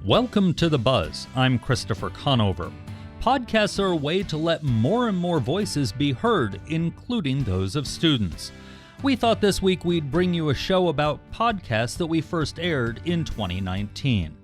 Welcome to The Buzz. I'm Christopher Conover. Podcasts are a way to let more and more voices be heard, including those of students. We thought this week we'd bring you a show about podcasts that we first aired in 2019.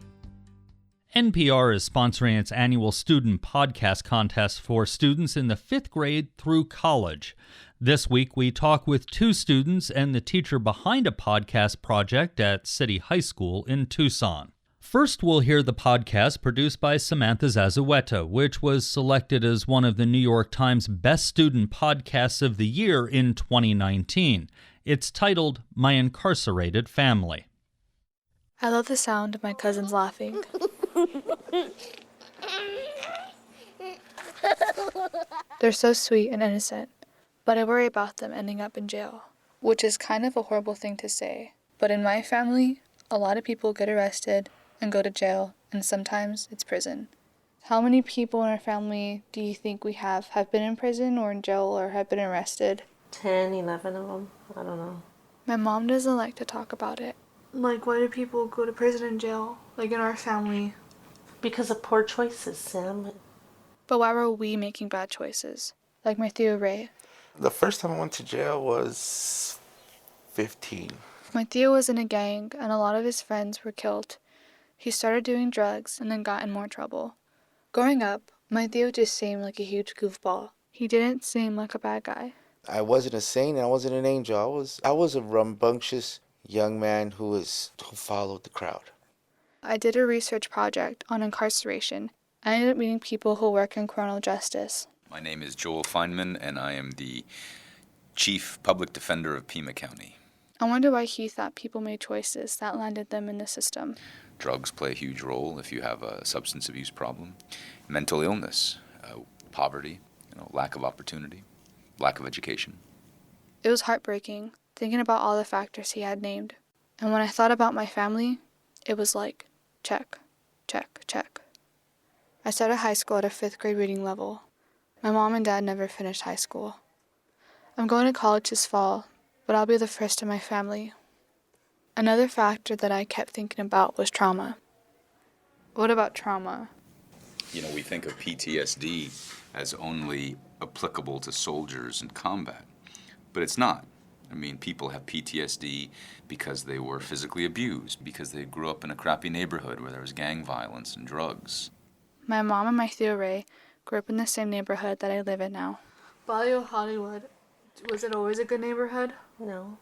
NPR is sponsoring its annual student podcast contest for students in the 5th grade through college. This week we talk with two students and the teacher behind a podcast project at City High School in Tucson. First, we'll hear the podcast produced by Samantha Zazueta, which was selected as one of the New York Times Best Student Podcasts of the Year in 2019. It's titled, My Incarcerated Family. I love the sound of my cousins laughing. They're so sweet and innocent, but I worry about them ending up in jail, which is kind of a horrible thing to say. But in my family, a lot of people get arrested and go to jail, and sometimes it's prison. How many people in our family do you think we have been in prison or in jail or have been arrested? 10, 11 of them. I don't know. My mom doesn't like to talk about it. Like, why do people go to prison and jail, like in our family? Because of poor choices, Sam. But why were we making bad choices? Like my Theo Ray. The first time I went to jail was 15. My Theo was in a gang, and a lot of his friends were killed. He started doing drugs and then got in more trouble. Growing up, my Theo just seemed like a huge goofball. He didn't seem like a bad guy. I wasn't a saint and I wasn't an angel. I was a rambunctious young man who followed the crowd. I did a research project on incarceration. I ended up meeting people who work in criminal justice. My name is Joel Feynman, and I am the Chief Public Defender of Pima County. I wonder why he thought people made choices that landed them in the system. Drugs play a huge role if you have a substance abuse problem. Mental illness, poverty, lack of opportunity, lack of education. It was heartbreaking, thinking about all the factors he had named. And when I thought about my family, it was like, check, check, check. I started high school at a 5th grade reading level. My mom and dad never finished high school. I'm going to college this fall, but I'll be the first in my family. Another factor that I kept thinking about was trauma. What about trauma? We think of PTSD as only applicable to soldiers in combat, but it's not. People have PTSD because they were physically abused, because they grew up in a crappy neighborhood where there was gang violence and drugs. My mom and my Theo Ray grew up in the same neighborhood that I live in now. Barrio Hollywood, was it always a good neighborhood? No,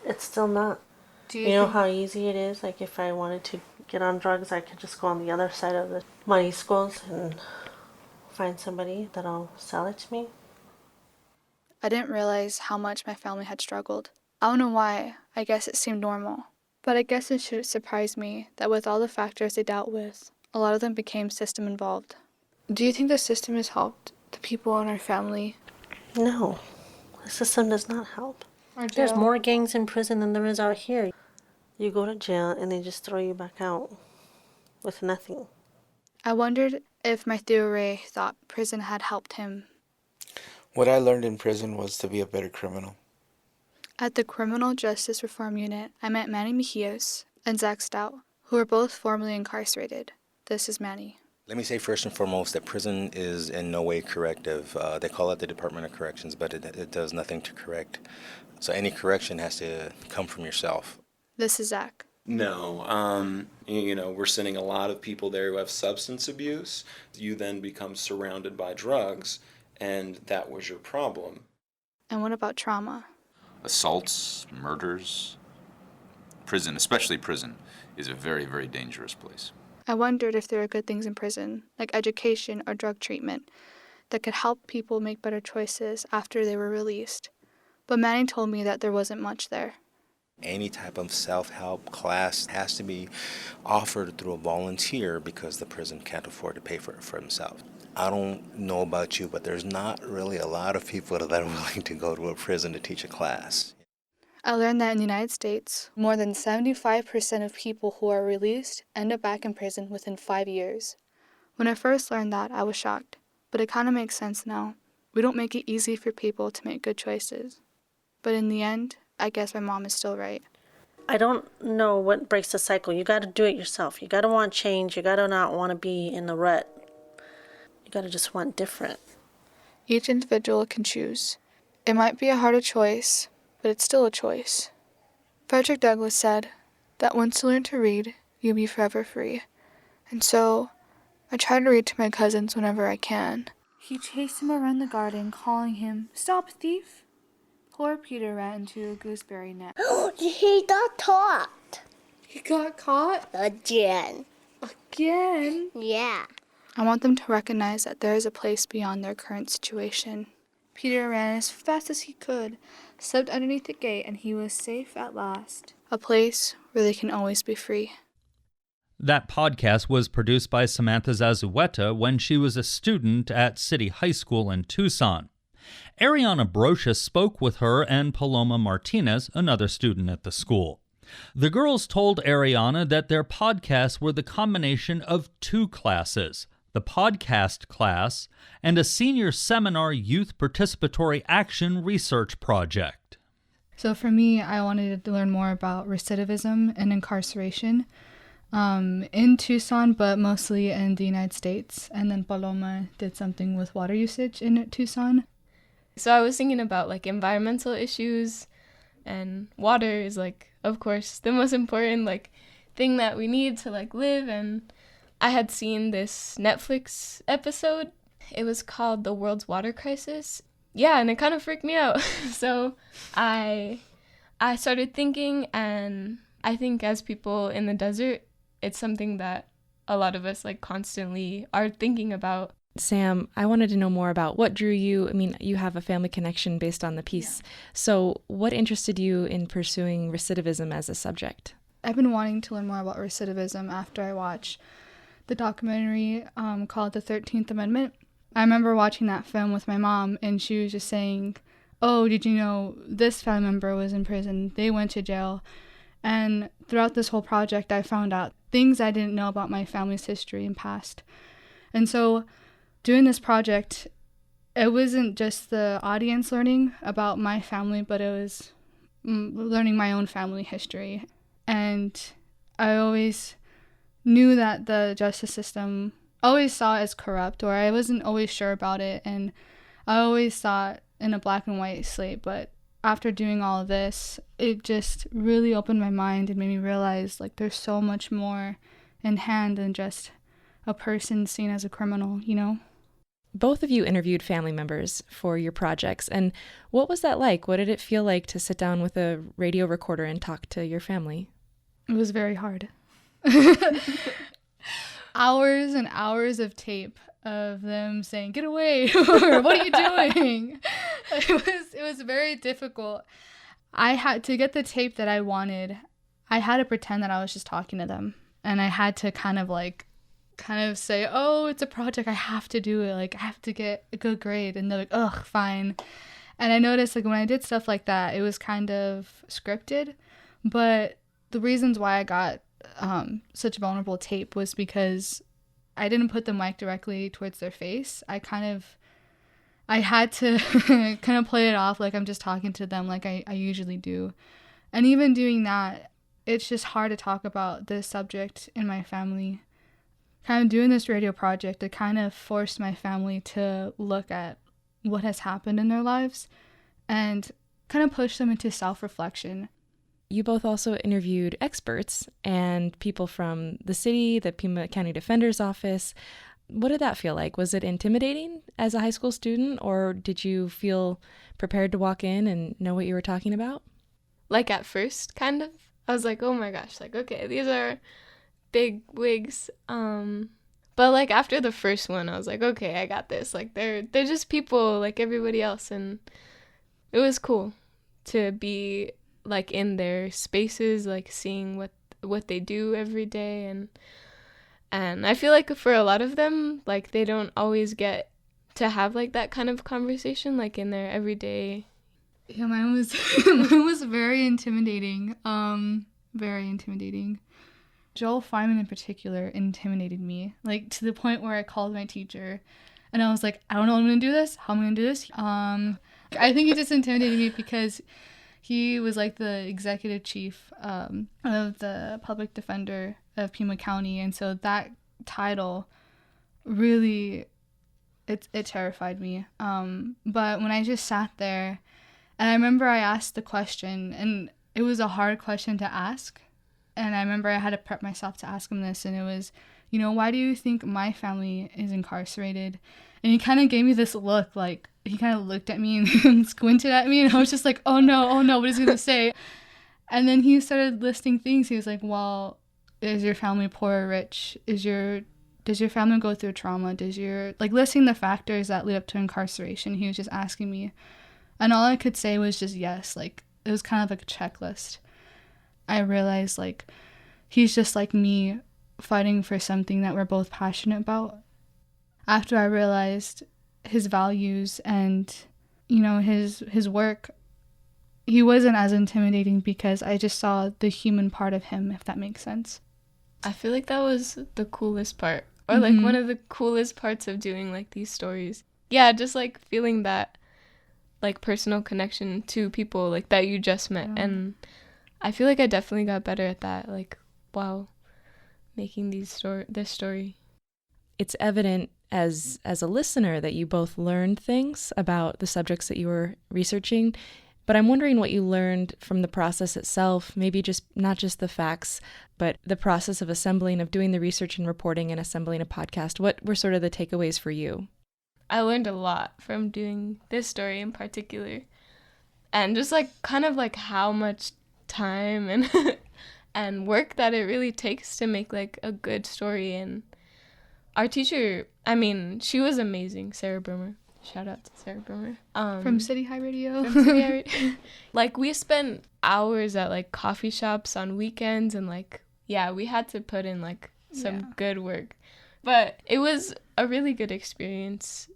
it's still not. Do you know how easy it is? Like, if I wanted to get on drugs, I could just go on the other side of the money schools and find somebody that'll sell it to me. I didn't realize how much my family had struggled. I don't know why. I guess it seemed normal. But I guess it should surprise me that with all the factors they dealt with, a lot of them became system involved. Do you think the system has helped the people in our family? No, the system does not help. There's more gangs in prison than there is out here. You go to jail and they just throw you back out with nothing. I wondered if my Theo Ray thought prison had helped him. What I learned in prison was to be a better criminal. At the Criminal Justice Reform Unit, I met Manny Mejios and Zach Stout, who were both formerly incarcerated. This is Manny. Let me say first and foremost that prison is in no way corrective. They call it the Department of Corrections, but it does nothing to correct. So any correction has to come from yourself. This is Zach. No, we're sending a lot of people there who have substance abuse. You then become surrounded by drugs, and that was your problem. And what about trauma? Assaults, murders. Prison, especially prison, is a very, very dangerous place. I wondered if there are good things in prison, like education or drug treatment, that could help people make better choices after they were released. But Manny told me that there wasn't much there. Any type of self-help class has to be offered through a volunteer because the prison can't afford to pay for it for himself. I don't know about you, but there's not really a lot of people that are willing to go to a prison to teach a class. I learned that in the United States, more than 75% of people who are released end up back in prison within 5 years. When I first learned that, I was shocked, but it kind of makes sense now. We don't make it easy for people to make good choices. But in the end, I guess my mom is still right. I don't know what breaks the cycle. You got to do it yourself. You got to want change. You got to not want to be in the rut. You got to just want different. Each individual can choose. It might be a harder choice, but it's still a choice. Frederick Douglass said that once you learn to read, you'll be forever free. And so, I try to read to my cousins whenever I can. He chased him around the garden, calling him, "Stop, thief!" Poor Peter ran into a gooseberry net. He got caught. He got caught? Again. Again? Yeah. I want them to recognize that there is a place beyond their current situation. Peter ran as fast as he could, slipped underneath the gate, and he was safe at last. A place where they can always be free. That podcast was produced by Samantha Zazueta when she was a student at City High School in Tucson. Ariana Brochus spoke with her and Paloma Martinez, another student at the school. The girls told Ariana that their podcasts were the combination of two classes, the podcast class and a senior seminar youth participatory action research project. So for me, I wanted to learn more about recidivism and incarceration in Tucson, but mostly in the United States. And then Paloma did something with water usage in Tucson. So I was thinking about like environmental issues, and water is like, of course, the most important like thing that we need to like live. And I had seen this Netflix episode. It was called The World's Water Crisis. Yeah, and it kind of freaked me out. So I started thinking, and I think as people in the desert, it's something that a lot of us like constantly are thinking about. Sam, I wanted to know more about what drew you. I mean, you have a family connection based on the piece. Yeah. So what interested you in pursuing recidivism as a subject? I've been wanting to learn more about recidivism after I watched the documentary called The 13th Amendment. I remember watching that film with my mom, and she was just saying, "Oh, did you know this family member was in prison? They went to jail." And throughout this whole project, I found out things I didn't know about my family's history and past. And so doing this project, it wasn't just the audience learning about my family, but it was learning my own family history. And I always knew that the justice system always saw it as corrupt, or I wasn't always sure about it, and I always saw it in a black and white slate. But after doing all of this, it just really opened my mind and made me realize like there's so much more in hand than just a person seen as a criminal, you know? Both of you interviewed family members for your projects, and what was that like? What did it feel like to sit down with a radio recorder and talk to your family? It was very hard. Hours and hours of tape of them saying, "Get away," or "What are you doing?" It was very difficult. I had to get the tape that I wanted. I had to pretend that I was just talking to them, and I had to kind of say, "Oh, it's a project, I have to do it, like I have to get a good grade," and they're like, "Ugh, fine." And I noticed like when I did stuff like that, it was kind of scripted, but the reasons why I got such vulnerable tape was because I didn't put the mic directly towards their face. I had to kind of play it off like I'm just talking to them like I usually do. And even doing that, it's just hard to talk about this subject in my family. Kind of doing this radio project, it kind of forced my family to look at what has happened in their lives and kind of push them into self-reflection. You both also interviewed experts and people from the city, the Pima County Defender's Office. What did that feel like? Was it intimidating as a high school student, or did you feel prepared to walk in and know what you were talking about? Like at first, kind of. I was like, oh my gosh, like, okay, these are big wigs. But like after the first one, I was like, okay, I got this. Like they're just people like everybody else, and it was cool to be like in their spaces, like seeing what they do every day, and I feel like for a lot of them, like they don't always get to have like that kind of conversation like in their everyday. Yeah, mine was very intimidating. Very intimidating. Joel Feynman in particular intimidated me, like to the point where I called my teacher and I was like, I don't know how I'm gonna do this. I think he just intimidated me because He was like the executive chief of the public defender of Pima County, and so that title really, it terrified me. But when I just sat there, and I remember I asked the question, and it was a hard question to ask, and I remember I had to prep myself to ask him this, and it was, why do you think my family is incarcerated? And he kind of gave me this look, like, he kind of looked at me and squinted at me, and I was just like, oh no, what is he gonna say? And then he started listing things. He was like, well, is your family poor or rich? Does your family go through trauma? Listing the factors that lead up to incarceration. He was just asking me, and all I could say was just yes. Like, it was kind of like a checklist. I realized, like, he's just like me, fighting for something that we're both passionate about. After I realized his values and, his work, he wasn't as intimidating because I just saw the human part of him, if that makes sense. I feel like that was the coolest part, or like one of the coolest parts of doing like these stories. Yeah, just like feeling that like personal connection to people like that you just met. Yeah. And I feel like I definitely got better at that, like, while making this story. It's evident as a listener that you both learned things about the subjects that you were researching, but I'm wondering what you learned from the process itself, maybe just not just the facts, but the process of doing the research and reporting and assembling a podcast. What were sort of the takeaways for you? I learned a lot from doing this story in particular, and just like kind of like how much time and and work that it really takes to make like a good story. And our teacher, I mean, she was amazing, Sarah Brommer. Shout out to Sarah Brommer. From City High Radio. Like, we spent hours at like coffee shops on weekends, and like, yeah, we had to put in like some good work. But it was a really good experience.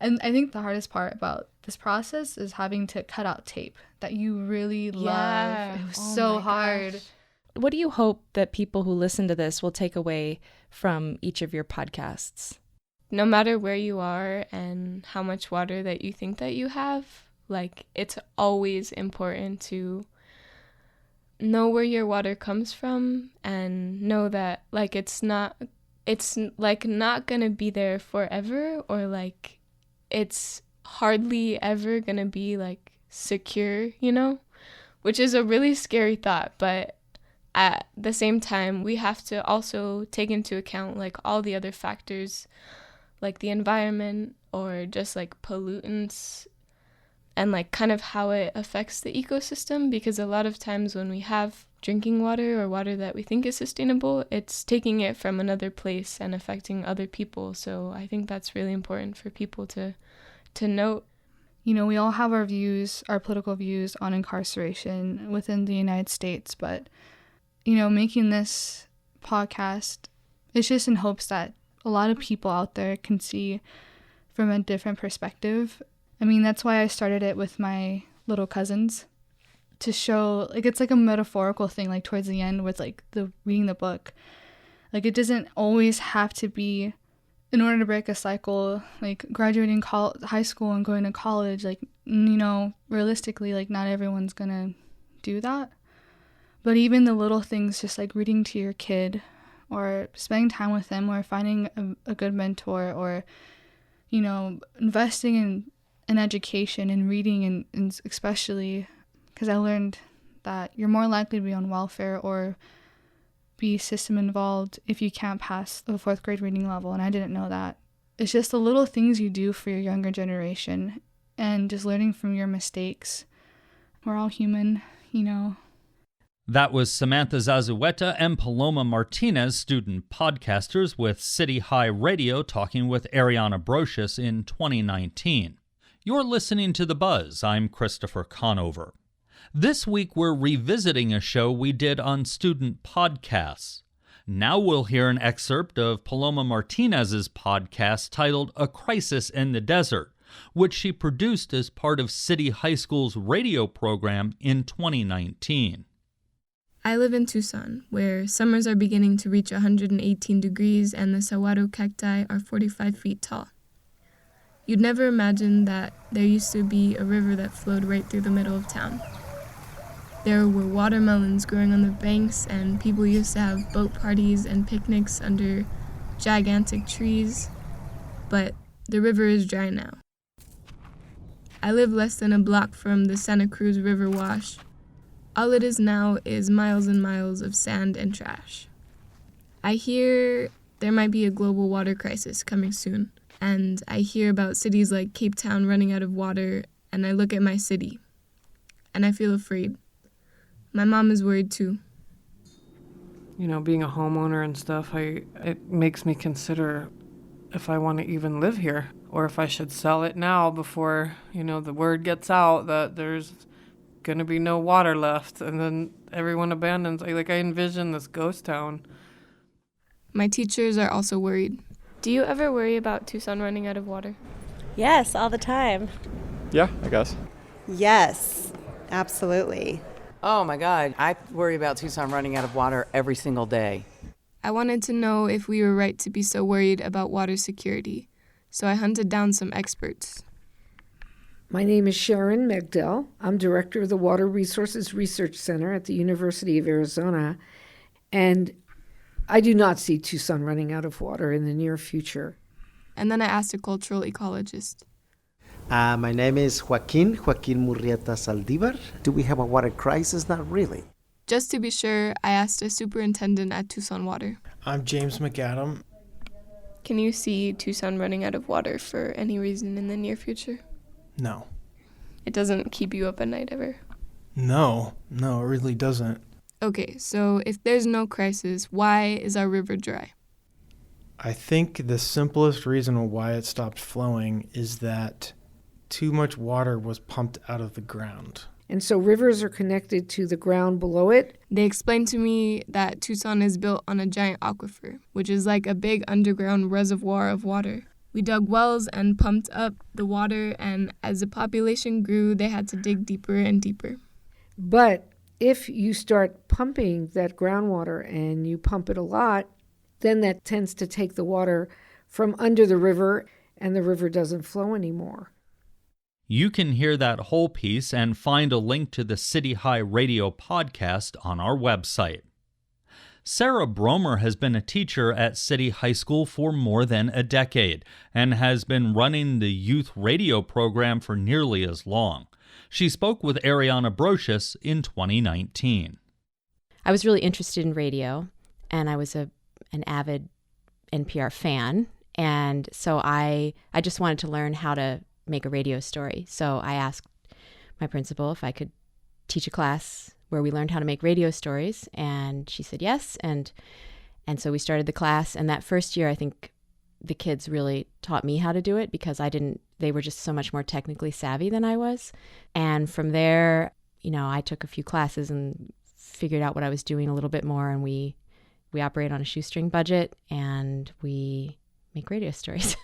And I think the hardest part about this process is having to cut out tape that you really love. It was so hard. Gosh. What do you hope that people who listen to this will take away from each of your podcasts? No matter where you are and how much water that you think that you have, like, it's always important to know where your water comes from and know that, like, it's like not gonna be there forever, or like it's hardly ever gonna be like secure, which is a really scary thought. But at the same time, we have to also take into account like all the other factors, like the environment or just like pollutants, and like kind of how it affects the ecosystem, because a lot of times when we have drinking water or water that we think is sustainable, it's taking it from another place and affecting other people. So I think that's really important for people to note. We all have our views, our political views on incarceration within the United States, but making this podcast, it's just in hopes that a lot of people out there can see from a different perspective. I mean, that's why I started it with my little cousins, to show, like, it's like a metaphorical thing, like towards the end with like the reading the book. Like, it doesn't always have to be, in order to break a cycle, like graduating high school and going to college, like, realistically, like, not everyone's gonna do that. But even the little things, just like reading to your kid, or spending time with them, or finding a good mentor, or, investing in education and reading, and especially because I learned that you're more likely to be on welfare or be system involved if you can't pass the 4th grade reading level, and I didn't know that. It's just the little things you do for your younger generation, and just learning from your mistakes. We're all human, That was Samantha Zazueta and Paloma Martinez, student podcasters with City High Radio, talking with Ariana Brocious in 2019. You're listening to The Buzz. I'm Christopher Conover. This week we're revisiting a show we did on student podcasts. Now we'll hear an excerpt of Paloma Martinez's podcast titled A Crisis in the Desert, which she produced as part of City High School's radio program in 2019. I live in Tucson, where summers are beginning to reach 118 degrees and the saguaro cacti are 45 feet tall. You'd never imagine that there used to be a river that flowed right through the middle of town. There were watermelons growing on the banks, and people used to have boat parties and picnics under gigantic trees. But the river is dry now. I live less than a block from the Santa Cruz River wash. All it is now is miles and miles of sand and trash. I hear there might be a global water crisis coming soon, and I hear about cities like Cape Town running out of water, and I look at my city, and I feel afraid. My mom is worried too. You know, being a homeowner and stuff, it makes me consider if I want to even live here, or if I should sell it now before, the word gets out that there's going to be no water left, and then everyone abandons. I envision this ghost town. My teachers are also worried. Do you ever worry about Tucson running out of water? Yes, all the time. Yeah, I guess. Yes, absolutely. Oh my God, I worry about Tucson running out of water every single day. I wanted to know if we were right to be so worried about water security, so I hunted down some experts. My name is Sharon Megdell. I'm director of the Water Resources Research Center at the University of Arizona, and I do not see Tucson running out of water in the near future. And then I asked a cultural ecologist. My name is Joaquin Murrieta Saldívar. Do we have a water crisis? Not really. Just to be sure, I asked a superintendent at Tucson Water. I'm James McAdam. Can you see Tucson running out of water for any reason in the near future? No. It doesn't keep you up at night ever? No, it really doesn't. Okay, so if there's no crisis, why is our river dry? I think the simplest reason why it stopped flowing is that too much water was pumped out of the ground. And so rivers are connected to the ground below it. They explained to me that Tucson is built on a giant aquifer, which is like a big underground reservoir of water. We dug wells and pumped up the water, and as the population grew, they had to dig deeper and deeper. But if you start pumping that groundwater and you pump it a lot, then that tends to take the water from under the river, and the river doesn't flow anymore. You can hear that whole piece and find a link to the City High Radio podcast on our website. Sarah Brommer has been a teacher at City High School for more than a decade and has been running the youth radio program for nearly as long. She spoke with Ariana Brocious in 2019. I was really interested in radio, and I was an avid NPR fan, and so I just wanted to learn how to make a radio story. So I asked my principal if I could teach a class where we learned how to make radio stories, and she said yes, and so we started the class. And that first year, I think the kids really taught me how to do it because they were just so much more technically savvy than I was. And from there, I took a few classes and figured out what I was doing a little bit more, and we operate on a shoestring budget, and we make radio stories.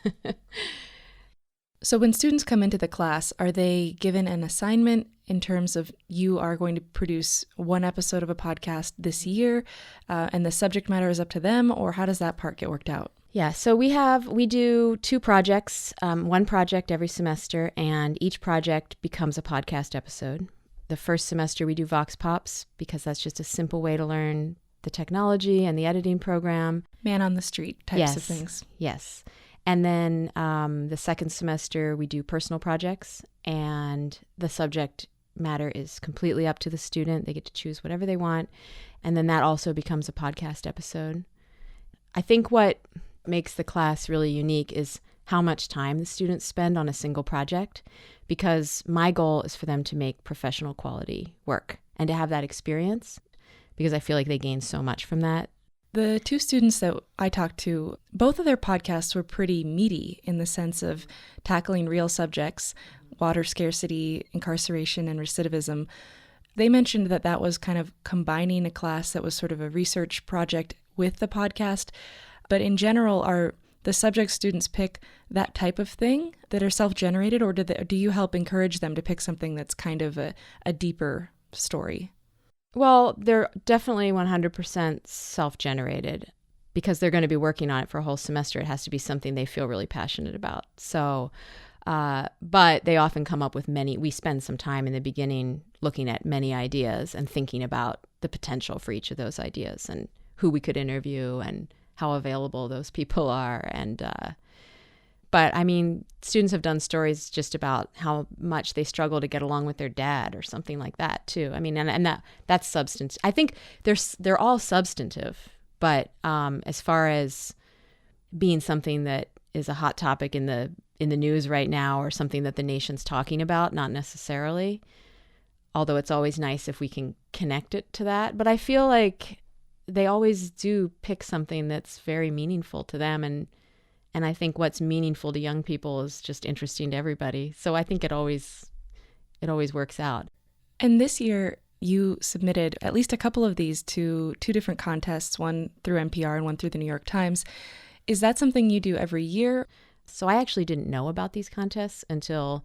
So when students come into the class, are they given an assignment in terms of you are going to produce one episode of a podcast this year, and the subject matter is up to them, or how does that part get worked out? Yeah, so we do 2 projects, one project every semester, and each project becomes a podcast episode. The first semester we do Vox Pops because that's just a simple way to learn the technology and the editing program. Man on the street types of things. Yes. And then the second semester, we do personal projects, and the subject matter is completely up to the student. They get to choose whatever they want, and then that also becomes a podcast episode. I think what makes the class really unique is how much time the students spend on a single project, because my goal is for them to make professional quality work and to have that experience, because I feel like they gain so much from that. The 2 students that I talked to, both of their podcasts were pretty meaty in the sense of tackling real subjects, water scarcity, incarceration, and recidivism. They mentioned that was kind of combining a class that was sort of a research project with the podcast. But in general, are the subject students pick that type of thing that are self-generated, or do you help encourage them to pick something that's kind of a deeper story? Well, they're definitely 100% self-generated because they're going to be working on it for a whole semester. It has to be something they feel really passionate about. So But they often come up with we spend some time in the beginning looking at many ideas and thinking about the potential for each of those ideas and who we could interview and how available those people are. But I mean, students have done stories just about how much they struggle to get along with their dad or something like that too. I mean, and that's substance. I think they're all substantive, but as far as being something that is a hot topic in the news right now or something that the nation's talking about, not necessarily. Although it's always nice if we can connect it to that. But I feel like they always do pick something that's very meaningful to them, and I think what's meaningful to young people is just interesting to everybody. So I think it always works out. And this year you submitted at least a couple of these to 2 different contests, one through NPR and one through the New York Times. Is that something you do every year? So I actually didn't know about these contests until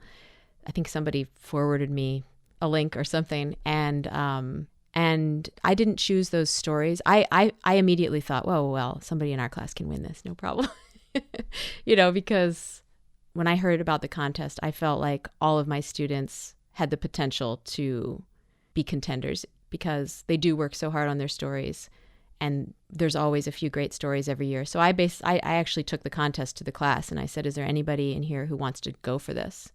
I think somebody forwarded me a link or something, and I didn't choose those stories. I immediately thought, well, somebody in our class can win this, no problem. Because when I heard about the contest, I felt like all of my students had the potential to be contenders because they do work so hard on their stories, and there's always a few great stories every year. So I actually took the contest to the class, and I said, is there anybody in here who wants to go for this?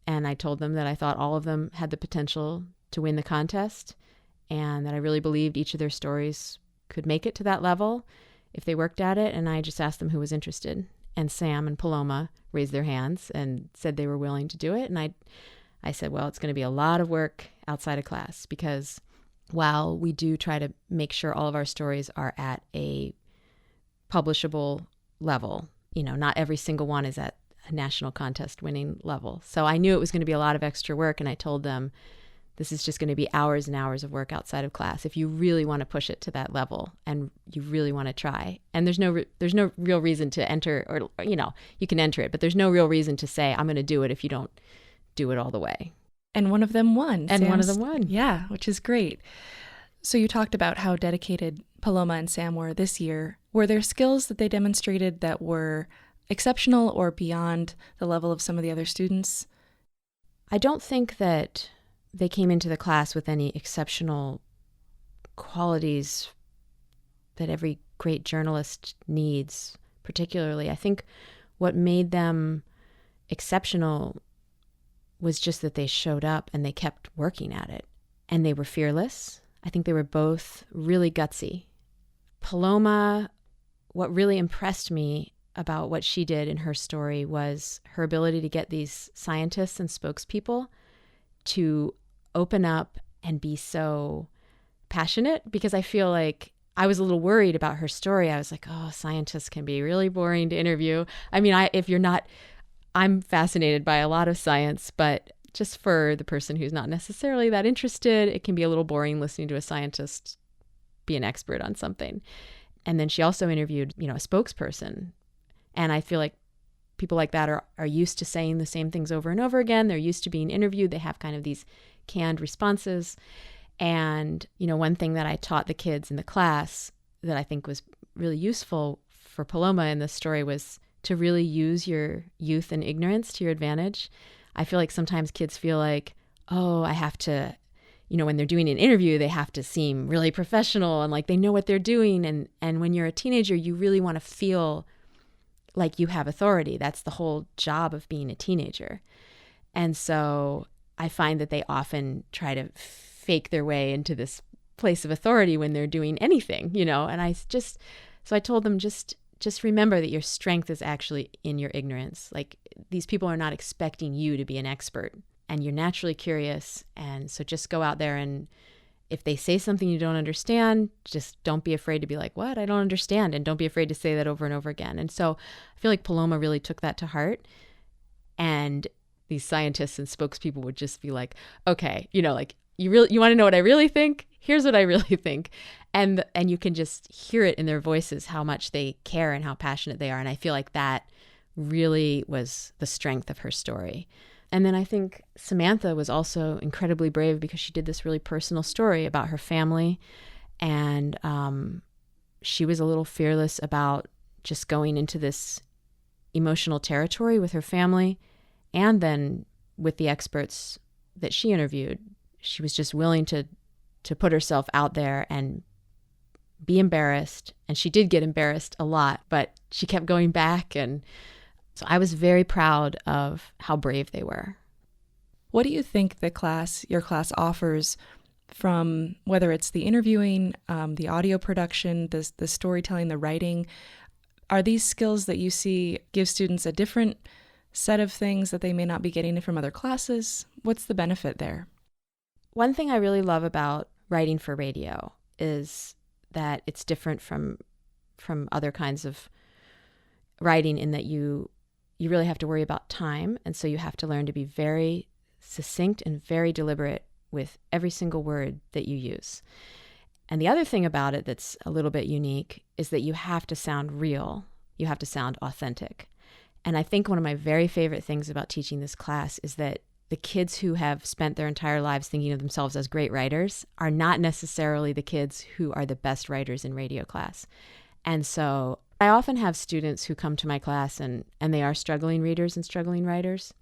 And I told them that I thought all of them had the potential to win the contest, and that I really believed each of their stories could make it to that level if they worked at it. And I just asked them who was interested. And Sam and Paloma raised their hands and said they were willing to do it. And I said, well, it's going to be a lot of work outside of class, because while we do try to make sure all of our stories are at a publishable level, not every single one is at a national contest winning level. So I knew it was going to be a lot of extra work, and I told them this is just going to be hours and hours of work outside of class if you really want to push it to that level and you really want to try. And there's no real reason to enter, or you can enter it, but there's no real reason to say I'm going to do it if you don't do it all the way. And one of them won. And one of them won. Yeah, which is great. So you talked about how dedicated Paloma and Sam were this year. Were there skills that they demonstrated that were exceptional or beyond the level of some of the other students? I don't think that they came into the class with any exceptional qualities that every great journalist needs, particularly. I think what made them exceptional was just that they showed up and they kept working at it. And they were fearless. I think they were both really gutsy. Paloma, what really impressed me about what she did in her story was her ability to get these scientists and spokespeople to open up and be so passionate, because I feel like I was a little worried about her story. I was like, oh, scientists can be really boring to interview. I mean, I'm fascinated by a lot of science, but just for the person who's not necessarily that interested, it can be a little boring listening to a scientist be an expert on something. And then she also interviewed, a spokesperson. And I feel like people like that are used to saying the same things over and over again. They're used to being interviewed. They have kind of these canned responses. And, one thing that I taught the kids in the class that I think was really useful for Paloma in this story was to really use your youth and ignorance to your advantage. I feel like sometimes kids feel like, oh, I have to, when they're doing an interview, they have to seem really professional and like they know what they're doing. And when you're a teenager, you really want to feel like you have authority. That's the whole job of being a teenager. And so I find that they often try to fake their way into this place of authority when they're doing anything, and so I told them, just remember that your strength is actually in your ignorance. Like, these people are not expecting you to be an expert, and you're naturally curious. And so just go out there, and if they say something you don't understand, just don't be afraid to be like, what? I don't understand. And don't be afraid to say that over and over again. And so I feel like Paloma really took that to heart. And these scientists and spokespeople would just be like, okay, you want to know what I really think? Here's what I really think. And you can just hear it in their voices, how much they care and how passionate they are. And I feel like that really was the strength of her story. And then I think Samantha was also incredibly brave because she did this really personal story about her family. And she was a little fearless about just going into this emotional territory with her family And then with the experts that she interviewed, she was just willing to put herself out there and be embarrassed. And she did get embarrassed a lot, but she kept going back. And so I was very proud of how brave they were. What do you think your class offers, from whether it's the interviewing, the audio production, the storytelling, the writing? Are these skills that you see give students a different set of things that they may not be getting from other classes? What's the benefit there? One thing I really love about writing for radio is that it's different from other kinds of writing, in that you really have to worry about time, and so you have to learn to be very succinct and very deliberate with every single word that you use. And the other thing about it that's a little bit unique is that you have to sound real. You have to sound authentic. And I think one of my very favorite things about teaching this class is that the kids who have spent their entire lives thinking of themselves as great writers are not necessarily the kids who are the best writers in radio class. And so I often have students who come to my class and they are struggling readers and struggling writers.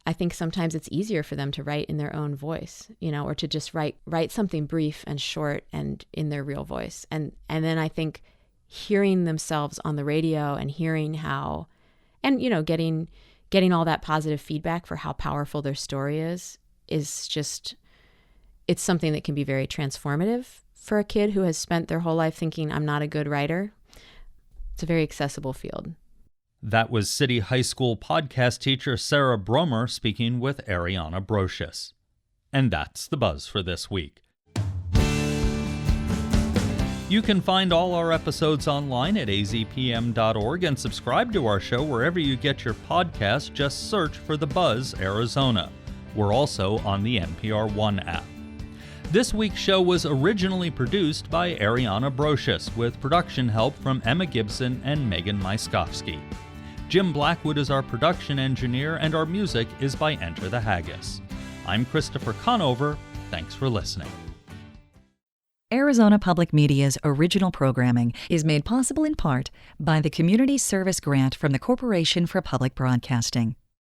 I think sometimes it's easier for them to write in their own voice, or to just write something brief and short and in their real voice. And then I think hearing themselves on the radio and hearing how, and getting all that positive feedback for how powerful their story is just, it's something that can be very transformative for a kid who has spent their whole life thinking, I'm not a good writer. It's a very accessible field. That was City High School podcast teacher Sarah Brommer speaking with Ariana Brocious. And that's the buzz for this week. You can find all our episodes online at azpm.org and subscribe to our show wherever you get your podcasts. Just search for The Buzz Arizona. We're also on the NPR One app. This week's show was originally produced by Ariana Brocious with production help from Emma Gibson and Megan Myskowski. Jim Blackwood is our production engineer, and our music is by Enter the Haggis. I'm Christopher Conover. Thanks for listening. Arizona Public Media's original programming is made possible in part by the Community Service Grant from the Corporation for Public Broadcasting.